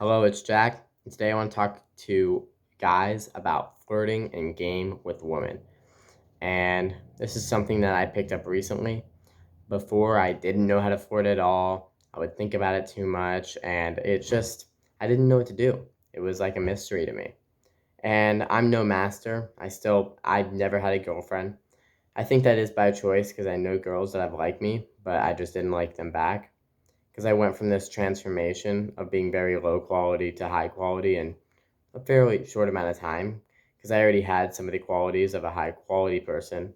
Hello, it's Jack, and today I want to talk to guys about flirting and game with women. And this is something that I picked up recently. Before, I didn't know how to flirt at all. I would think about it too much, and I didn't know what to do. It was like a mystery to me. And I'm no master. I've never had a girlfriend. I think that is by choice because I know girls that have liked me, but I just didn't like them back because I went from this transformation of being very low quality to high quality in a fairly short amount of time because I already had some of the qualities of a high quality person.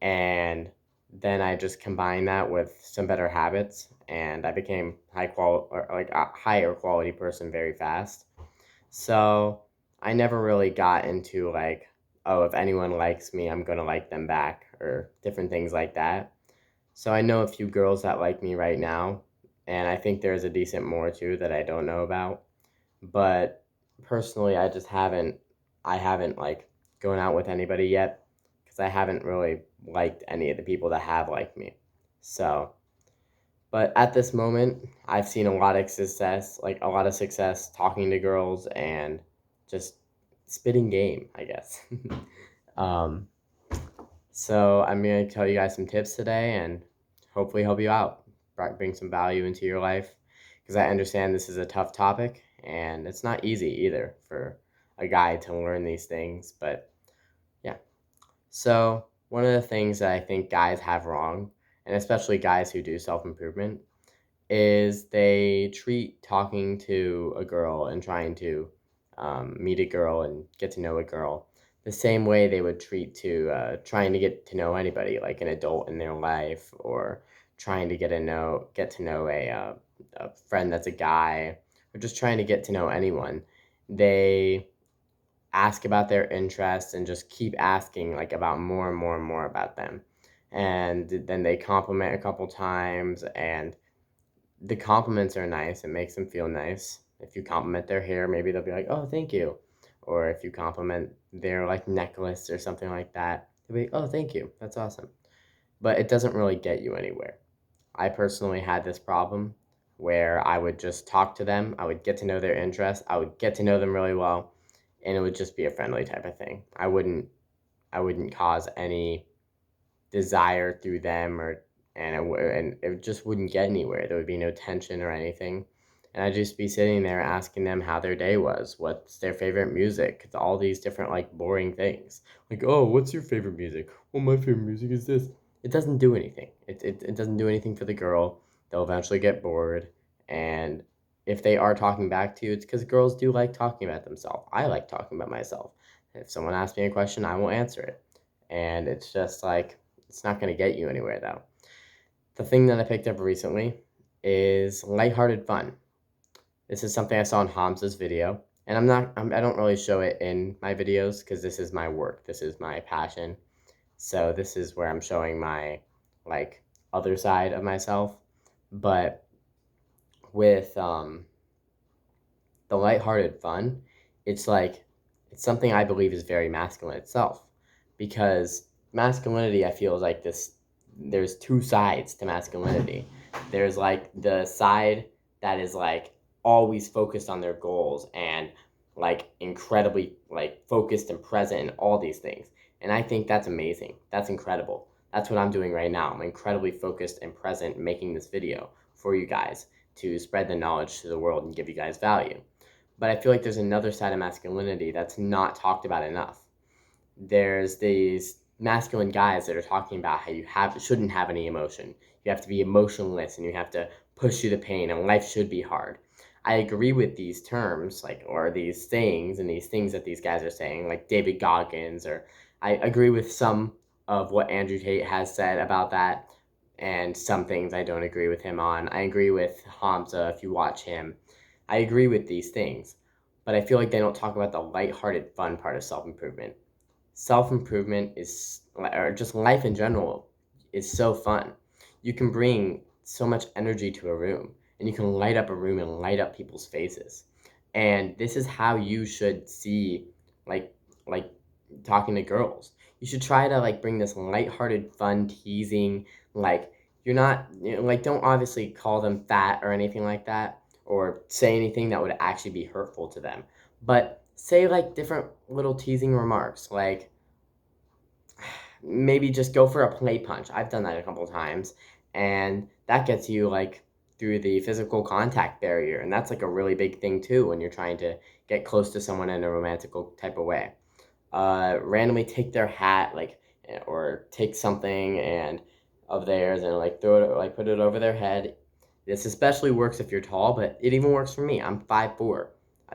And then I just combined that with some better habits and I became a higher quality person very fast. So I never really got into like, oh, if anyone likes me, I'm going to like them back or different things like that. So I know a few girls that like me right now, and I think there's a decent more too that I don't know about. But personally, I haven't like gone out with anybody yet because I haven't really liked any of the people that have liked me. So, but at this moment, I've seen a lot of success talking to girls and just spitting game, I guess. um, so I'm going to tell you guys some tips today and hopefully help you out, bring some value into your life because I understand this is a tough topic and it's not easy either for a guy to learn these things. But yeah, so one of the things that I think guys have wrong, and especially guys who do self improvement, is they treat talking to a girl and trying to meet a girl and get to know a girl the same way they would treat to trying to get to know anybody, like an adult in their life, or trying to get to know a friend that's a guy, or just trying to get to know anyone. They ask about their interests and just keep asking like about more and more and more about them, and then they compliment a couple times and the compliments are nice. It makes them feel nice. If you compliment their hair, maybe they'll be like, "Oh, thank you." Or if you compliment their like necklace or something like that, they'll be like, "Oh, thank you. That's awesome." But it doesn't really get you anywhere. I personally had this problem where I would just talk to them, I would get to know their interests, I would get to know them really well, and it would just be a friendly type of thing. I wouldn't cause any desire through them and it just wouldn't get anywhere. There would be no tension or anything. And I'd just be sitting there asking them how their day was, what's their favorite music, it's all these different like boring things. Like, oh, what's your favorite music? Well, my favorite music is this. It doesn't do anything. It doesn't do anything for the girl. They'll eventually get bored. And if they are talking back to you, it's because girls do like talking about themselves. I like talking about myself. If someone asks me a question, I will answer it. And it's just like, it's not going to get you anywhere, though. The thing that I picked up recently is lighthearted fun. This is something I saw in Hamza's video, and I don't really show it in my videos because this is my work. This is my passion. So this is where I'm showing my like other side of myself. But with the lighthearted fun, it's like it's something I believe is very masculine itself because masculinity I feel is like this there's two sides to masculinity. There's like the side that is like always focused on their goals and like incredibly like focused and present in all these things. And I think that's amazing. That's incredible. That's what I'm doing right now. I'm incredibly focused and present making this video for you guys to spread the knowledge to the world and give you guys value. But I feel like there's another side of masculinity that's not talked about enough. There's these masculine guys that are talking about how shouldn't have any emotion. You have to be emotionless and you have to push through the pain and life should be hard. I agree with these terms, like or these sayings and these things that these guys are saying, like David Goggins, or I agree with some of what Andrew Tate has said about that, and some things I don't agree with him on. I agree with Hamza if you watch him. I agree with these things, but I feel like they don't talk about the lighthearted fun part of self improvement. Self improvement is, or just life in general, is so fun. You can bring so much energy to a room, and you can light up a room and light up people's faces. And this is how you should see, like, like talking to girls. You should try to like bring this lighthearted, fun, teasing. Like you're not, like don't obviously call them fat or anything like that, or say anything that would actually be hurtful to them. But say like different little teasing remarks, like maybe just go for a play punch. I've done that a couple times, and that gets you like through the physical contact barrier, and that's like a really big thing too when you're trying to get close to someone in a romantical type of way. Randomly take their hat, like, or take something and of theirs and like throw it, like put it over their head. This especially works if you're tall, but it even works for me. I'm 5'4".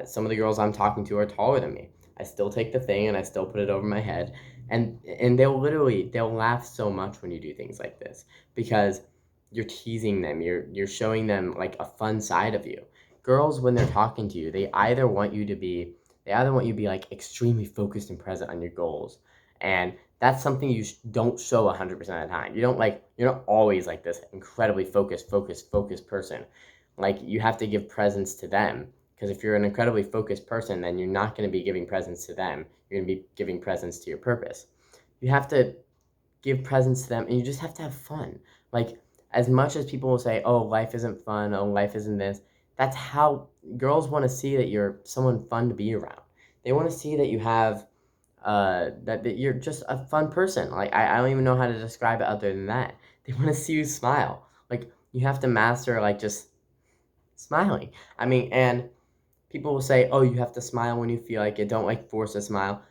Some of the girls I'm talking to are taller than me. I still take the thing and I still put it over my head, and they'll laugh so much when you do things like this because you're teasing them. You're showing them like a fun side of you. Girls, when they're talking to you, they either want you to be like extremely focused and present on your goals, and that's something you don't show 100% of the time. You're not always like this incredibly focused person. Like you have to give presence to them, because if you're an incredibly focused person, then you're not going to be giving presence to them. You're going to be giving presence to your purpose. You have to give presence to them, and you just have to have fun. Like, as much as people will say, oh, life isn't fun, oh, life isn't this, that's how girls want to see that you're someone fun to be around. They want to see that you have, that you're just a fun person. Like, I don't even know how to describe it other than that. They want to see you smile. Like, you have to master, like, just smiling. I mean, and people will say, oh, you have to smile when you feel like it. Don't, like, force a smile.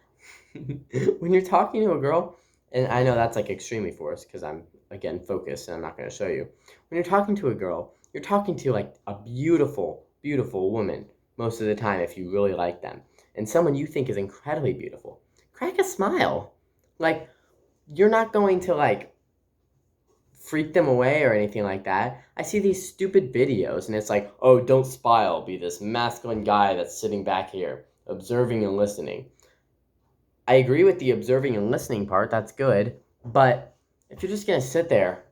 When you're talking to a girl, and I know that's like extremely forced because I'm again focused and I'm not going to show you. When you're talking to a girl, you're talking to like a beautiful woman most of the time if you really like them, and someone you think is incredibly beautiful. Crack a smile. Like, you're not going to like freak them away or anything like that. I see these stupid videos and it's like, oh, don't smile, be this masculine guy that's sitting back here observing and listening. I agree with the observing and listening part, that's good, but if you're just going to sit there,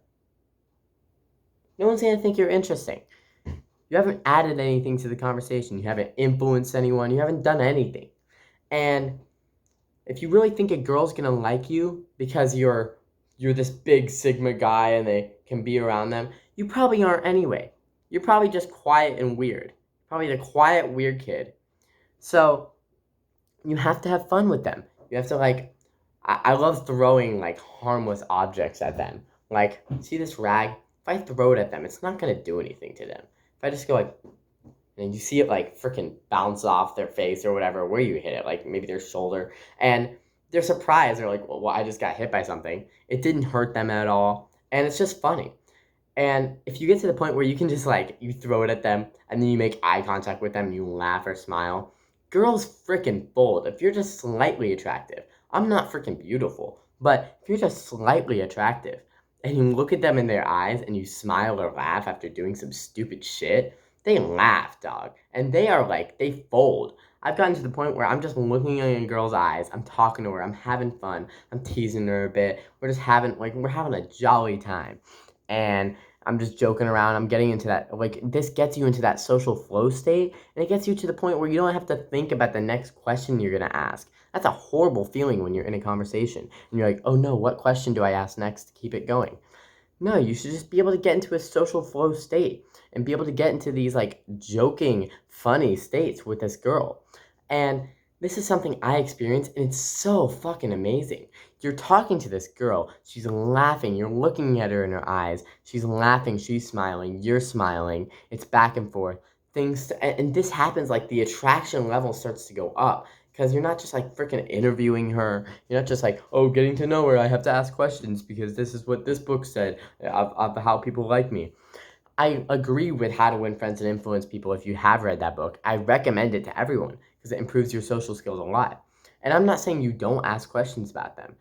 no one's going to think you're interesting. You haven't added anything to the conversation, you haven't influenced anyone, you haven't done anything. And if you really think a girl's going to like you because you're this big Sigma guy and they can be around them, you probably aren't anyway. You're probably just quiet and weird. Probably the quiet, weird kid. So you have to have fun with them. You have to like, I love throwing like harmless objects at them. Like, see this rag? If I throw it at them, it's not gonna do anything to them. If I just go like, and you see it like freaking bounce off their face or whatever, where you hit it, like maybe their shoulder, and they're surprised. They're like, well, I just got hit by something. It didn't hurt them at all, and it's just funny. And if you get to the point where you can just like, you throw it at them and then you make eye contact with them, you laugh or smile, girls freaking fold. If you're just slightly attractive, I'm not freaking beautiful, but if you're just slightly attractive and you look at them in their eyes and you smile or laugh after doing some stupid shit, they laugh, dog. And they are like, they fold. I've gotten to the point where I'm just looking in a girl's eyes, I'm talking to her, I'm having fun, I'm teasing her a bit, we're having a jolly time. And I'm just joking around. I'm getting into that, like, this gets you into that social flow state, and it gets you to the point where you don't have to think about the next question you're going to ask. That's a horrible feeling when you're in a conversation, and you're like, oh no, what question do I ask next to keep it going? No, you should just be able to get into a social flow state and be able to get into these, like, joking, funny states with this girl. And this is something I experienced, and it's so fucking amazing. You're talking to this girl, she's laughing, you're looking at her in her eyes, she's laughing, she's smiling, you're smiling, it's back and forth. And this happens, like, the attraction level starts to go up, because you're not just, like, freaking interviewing her, you're not just like, oh, getting to know her, I have to ask questions, because this is what this book said, of how people like me. I agree with How to Win Friends and Influence People. If you have read that book, I recommend it to everyone because it improves your social skills a lot. And I'm not saying you don't ask questions about them.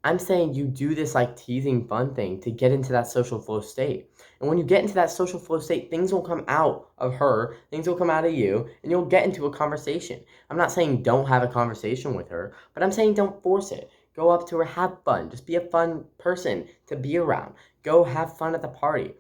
I'm saying you do this like teasing fun thing to get into that social flow state. And when you get into that social flow state, things will come out of her, things will come out of you, and you'll get into a conversation. I'm not saying don't have a conversation with her, but I'm saying don't force it. Go up to her, have fun. Just be a fun person to be around. Go have fun at the party.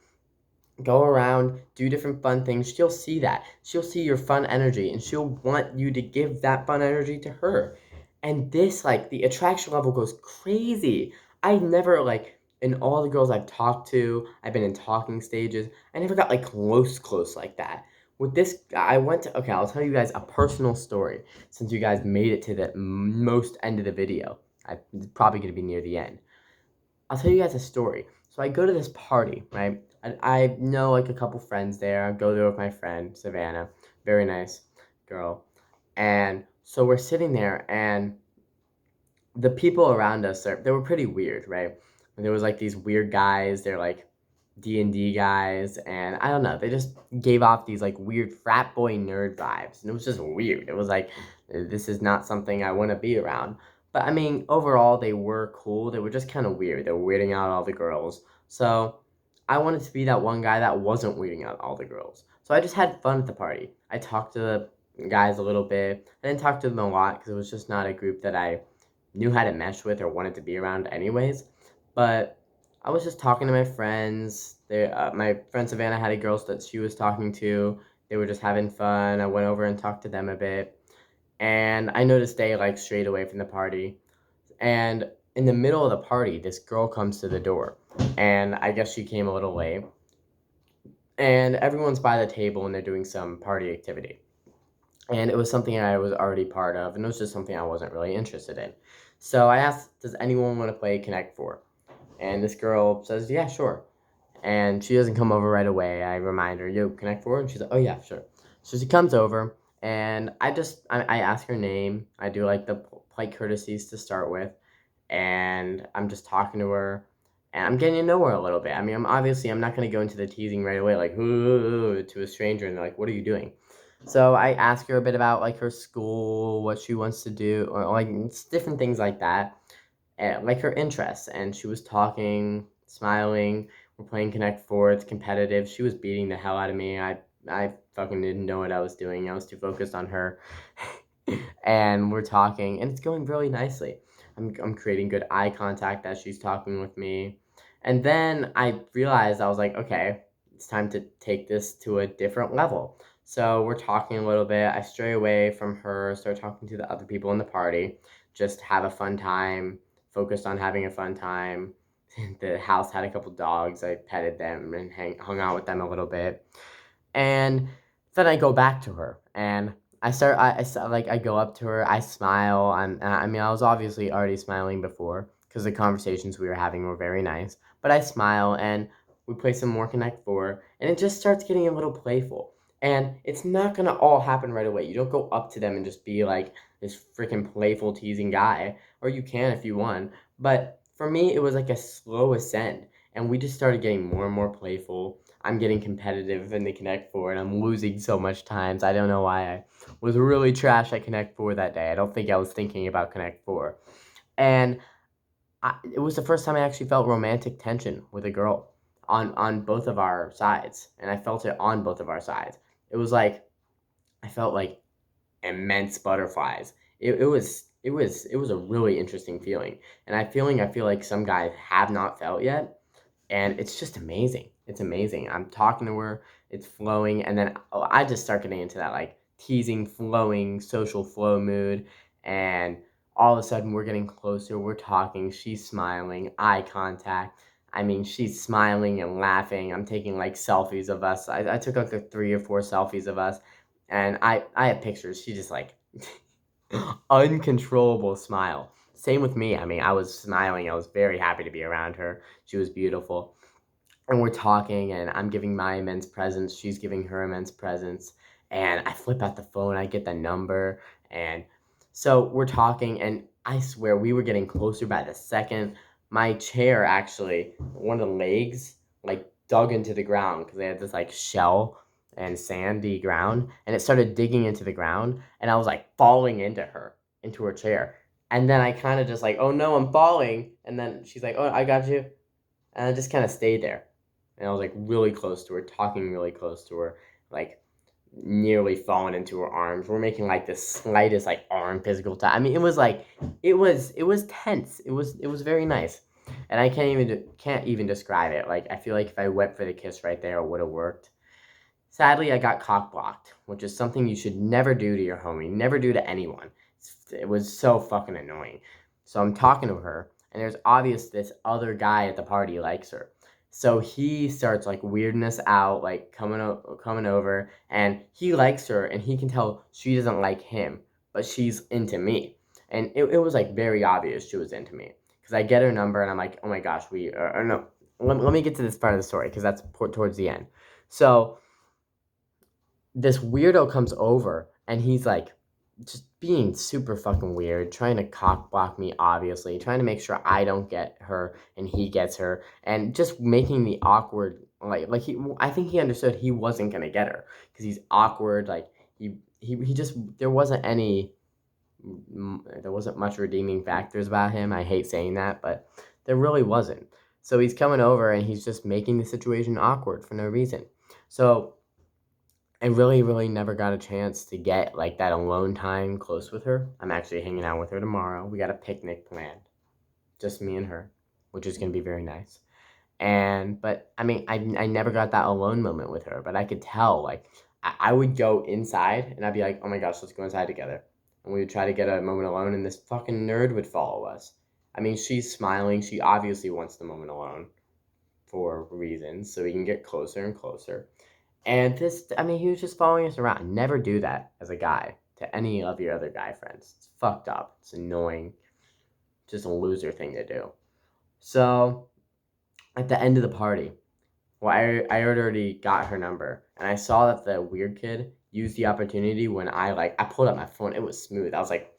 Go around, do different fun things. She'll see that. She'll see your fun energy, and she'll want you to give that fun energy to her. And this, like, the attraction level goes crazy. I never, like, in all the girls I've talked to, I've been in talking stages, I never got, like, close like that. with this, I went to, okay, I'll tell you guys a personal story since you guys made it to the most end of the video. It's probably going to be near the end. I'll tell you guys a story. So I go to this party, right? I know like a couple friends there. I go there with my friend, Savannah. Very nice girl. And so we're sitting there, and the people around us, they were pretty weird, right? And there was like these weird guys. They're like D&D guys, and I don't know, they just gave off these like weird frat boy nerd vibes, and it was just weird. It was like, this is not something I want to be around. But I mean, overall they were cool. They were just kind of weird. They were weirding out all the girls. So I wanted to be that one guy that wasn't weirding out all the girls. So I just had fun at the party. I talked to the guys a little bit. I didn't talk to them a lot because it was just not a group that I knew how to mesh with or wanted to be around anyways. But I was just talking to my friends. My friend Savannah had a girl that she was talking to. They were just having fun. I went over and talked to them a bit. And I noticed they like strayed away from the party. And in the middle of the party, this girl comes to the door. And I guess she came a little late. And everyone's by the table and they're doing some party activity. And it was something I was already part of, and it was just something I wasn't really interested in. So I asked, does anyone want to play Connect 4? And this girl says, yeah, sure. And she doesn't come over right away. I remind her, yo, Connect 4? And she's like, oh, yeah, sure. So she comes over, and I ask her name. I do like the polite courtesies to start with, and I'm just talking to her, and I'm getting to know her a little bit. I mean, I'm not going to go into the teasing right away, like, ooh, to a stranger, and they're like, what are you doing? So I ask her a bit about like her school, what she wants to do, or like it's different things like that, and like her interests. And she was talking, smiling. We're playing Connect Four. It's competitive. She was beating the hell out of me. I fucking didn't know what I was doing. I was too focused on her. And we're talking, and it's going really nicely. I'm creating good eye contact as she's talking with me. And then I realized I was like, okay, it's time to take this to a different level. So we're talking a little bit. I stray away from her, start talking to the other people in the party, just have a fun time, focused on having a fun time. The house had a couple dogs. I petted them and hung out with them a little bit. And then I go back to her, and I go up to her, I smile. I mean, I was obviously already smiling before because the conversations we were having were very nice. But I smile, and we play some more Connect Four, and it just starts getting a little playful. And it's not gonna all happen right away. You don't go up to them and just be like this freaking playful, teasing guy, or you can if you want. But for me, it was like a slow ascend, and we just started getting more and more playful. I'm getting competitive in the Connect Four, and I'm losing so much times. I don't know why I was really trash at Connect Four that day. I don't think I was thinking about Connect Four. And it was the first time I actually felt romantic tension with a girl on both of our sides, and I felt it on both of our sides. It was like I felt like immense butterflies. It was a really interesting feeling, and I feel like some guys have not felt yet, and it's just amazing. It's amazing. I'm talking to her, it's flowing, and then I just start getting into that like teasing, flowing, social flow mood, and all of a sudden we're getting closer. We're talking. She's smiling, eye contact. I mean, she's smiling and laughing. I'm taking like selfies of us. I took like 3 or 4 selfies of us, and I have pictures. She just like uncontrollable smile. Same with me. I mean, I was smiling. I was very happy to be around her. She was beautiful. And we're talking, and I'm giving my immense presents. She's giving her immense presents. And I flip out the phone. I get the number. And so we're talking, and I swear we were getting closer by the second. My chair, actually, one of the legs, like dug into the ground because they had this like shell and sandy ground. And it started digging into the ground. And I was like falling into her chair. And then I kind of just like, oh no, I'm falling. And then she's like, oh, I got you. And I just kind of stayed there. And I was like really close to her, talking really close to her, like nearly falling into her arms. We're making like the slightest like arm physical touch. I mean, it was like it was tense. It was very nice, and I can't even describe it. Like I feel like if I went for the kiss right there, it would have worked. Sadly, I got cock blocked, which is something you should never do to your homie, never do to anyone. It was so fucking annoying. So I'm talking to her, and there's obvious this other guy at the party likes her. So he starts like weirding us out, like coming over, and he likes her, and he can tell she doesn't like him, but she's into me, and it was like very obvious she was into me because I get her number, and I'm like, oh my gosh, or no, let me get to this part of the story because that's towards the end. So this weirdo comes over, and he's like just being super fucking weird, trying to cock block me, obviously, trying to make sure I don't get her and he gets her, and just making me awkward. I think he understood he wasn't gonna get her because he's awkward. Like he just there wasn't much redeeming factors about him. I hate saying that, but there really wasn't. So he's coming over and he's just making the situation awkward for no reason. So I really, really never got a chance to get like that alone time close with her. I'm actually hanging out with her tomorrow. We got a picnic planned, just me and her, which is gonna be very nice. But I mean, I never got that alone moment with her, but I could tell like I would go inside and I'd be like, oh my gosh, let's go inside together, and we would try to get a moment alone, and this fucking nerd would follow us. I mean, she's smiling. She obviously wants the moment alone for reasons, so we can get closer and closer. And I mean, he was just following us around. Never do that as a guy to any of your other guy friends. It's fucked up. It's annoying. Just a loser thing to do. So, at the end of the party, well, I had already got her number, and I saw that the weird kid used the opportunity when I pulled up my phone. It was smooth. I was like,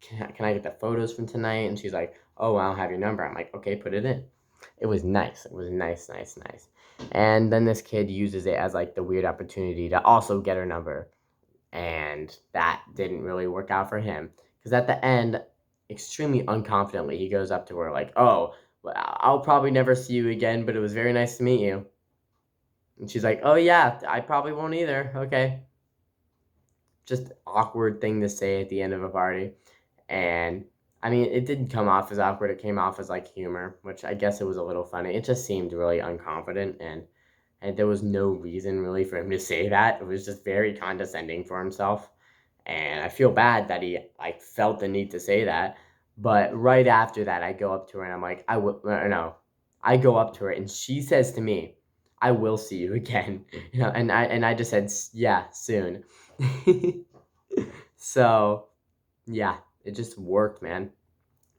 can I get the photos from tonight? And she's like, oh, I don't have your number. I'm like, okay, put it in. It was nice. It was nice, nice, nice. And then this kid uses it as like the weird opportunity to also get her number. And that didn't really work out for him. Because at the end, extremely unconfidently, he goes up to her like, oh, well, I'll probably never see you again, but it was very nice to meet you. And she's like, oh yeah, I probably won't either. Okay. Just awkward thing to say at the end of a party. And I mean, it didn't come off as awkward. It came off as like humor, which I guess it was a little funny. It just seemed really unconfident, and there was no reason really for him to say that. It was just very condescending for himself, and I feel bad that he like felt the need to say that. But right after that, I go up to her and I'm like, I will no. I go up to her and she says to me, "I will see you again." And I just said, "Yeah, soon." So yeah, it just worked, man.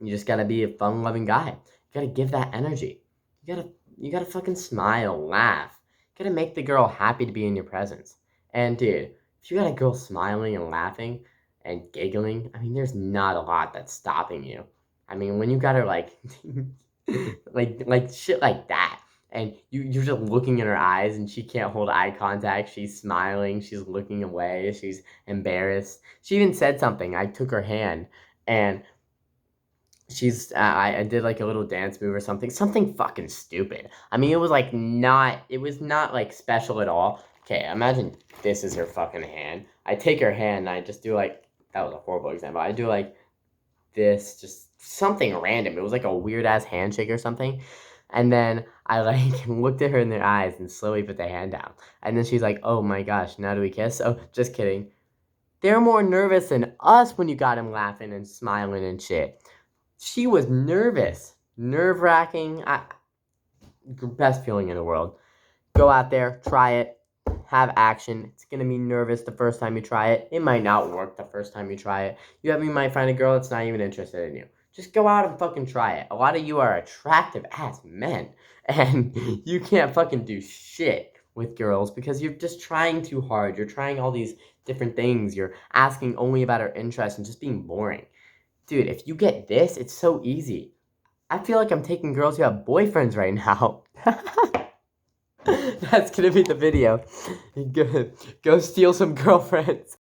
You just gotta be a fun-loving guy. You gotta give that energy. You gotta fucking smile, laugh. You gotta make the girl happy to be in your presence. And dude, if you got a girl smiling and laughing and giggling, I mean, there's not a lot that's stopping you. I mean, when you got her like, like shit like that, and you're just looking in her eyes, and she can't hold eye contact. She's smiling. She's looking away. She's embarrassed. She even said something. I took her hand, and I did like a little dance move or something fucking stupid. I mean, it was not like special at all. Okay, imagine this is her fucking hand. I take her hand and I just do like, that was a horrible example. I do like this, just something random. It was like a weird ass handshake or something. And then I like looked at her in the eyes and slowly put the hand down. And then she's like, oh my gosh, now do we kiss? Oh, just kidding. They're more nervous than us when you got him laughing and smiling and shit. She was nervous, nerve-wracking. Best feeling in the world. Go out there, try it, have action. It's gonna be nervous the first time you try it. It might not work the first time you try it. You might find a girl that's not even interested in you. Just go out and fucking try it. A lot of you are attractive as men, and you can't fucking do shit with girls because you're just trying too hard. You're trying all these different things. You're asking only about her interests and just being boring. Dude, if you get this, it's so easy. I feel like I'm taking girls who have boyfriends right now. That's gonna be the video. Go steal some girlfriends.